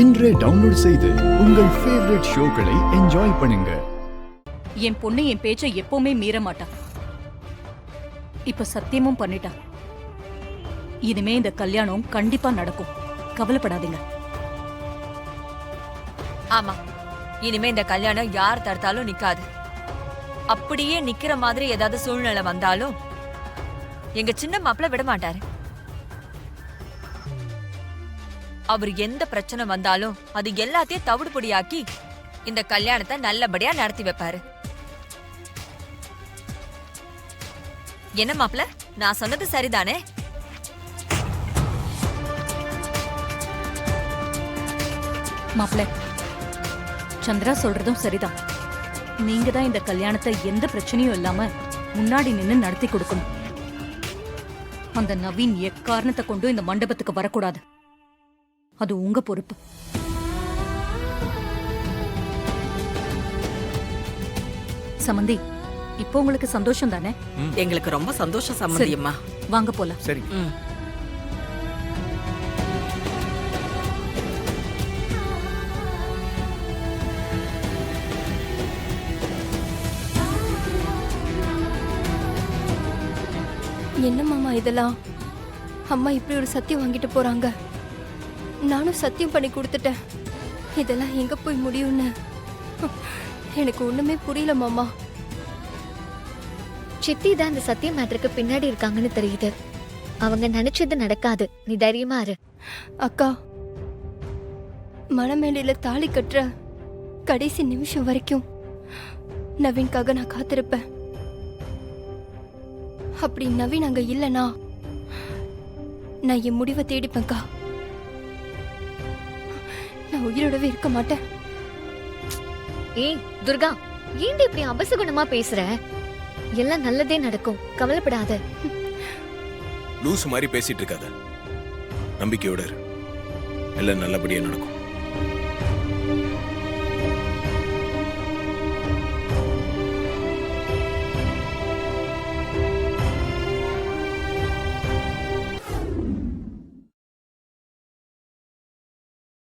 இன்றே டவுன்லோட் செய்து உங்கள் ஃபேவரட் ஷோக்களை என்ஜாய் பண்ணுங்க. என் பொண்ணு என் பேச்சை எப்பவுமே மீற மாட்டா. இப்ப சத்தியமும் பண்ணிட்டா. இனிமே இந்த கல்யாணம் கண்டிப்பா நடக்கும். கவலைப்படாதீங்க. ஆமா, இனிமே இந்த கல்யாணம் யார் தடுத்தாலும் நிக்காது. அப்படியே நிக்கிற மாதிரி ஏதாவது சூழ்நிலை வந்தாலும் எங்க சின்ன மாப்பிள்ள விட மாட்டாரு. அவர் எந்த பிரச்சனை வந்தாலும் அது எல்லாத்தையும் தவிடுபொடியாக்கி இந்த கல்யாணத்தை நல்லபடியா நடத்தி வைப்பாரு. என்ன மாப்பிள்ள, நான் சொன்னது சரிதானே? மாப்பிள்ள, சந்திரா சொல்றதும் சரிதான். நீங்க தான் இந்த கல்யாணத்தை எந்த பிரச்சனையும் இல்லாம முன்னாடி நின்னு நடத்தி கொடுக்கணும். அந்த நவீன் எக்காரணத்தை கொண்டு இந்த மண்டபத்துக்கு வரக்கூடாது. அது உங்க பொறுப்பு. சமந்தி, இப்போ உங்களுக்கு சந்தோஷம் தானே? எங்களுக்கு ரொம்ப சந்தோஷம் சம்மந்தி அம்மா. வாங்க போலாம். சரி. என்ன மாமா இதெல்லாம்? அம்மா இப்படி ஒரு சத்தியம் வாங்கிட்டு போறாங்க. நானும் சத்தியம் பண்ணி கொடுத்துட்டேன். இதெல்லாம் எங்க போய் முடியும்னு எனக்கு ஒண்ணுமே புரியல மாமா. சித்தி தான் இந்த சத்திய மேட்டருக்கு பின்னாடி இருக்காங்கன்னு தெரியுது. அவங்க நினைச்சது நடக்காது. நீ தைரியமா இரு. அக்கா, மணமேடையில தாலி கட்டுற கடைசி நிமிஷம் வரைக்கும் நவீன்காக நான் காத்திருப்பேன். அப்படி நவீன் அங்க இல்லனா நான் என் முடிவை தேடிப்பேன்க்கா. நான் உயிரோடவே இருக்க மாட்டேன். ஏய் துர்கா, ஏன் இப்படி அபசகுணமா பேசுற? எல்லாம் நல்லதே நடக்கும், கவலைப்படாத. லூஸ் மாதிரி பேசிட்டு இருக்காத. நம்பிக்கையோட இரு. எல்லாம் நல்லபடியா நடக்கும்.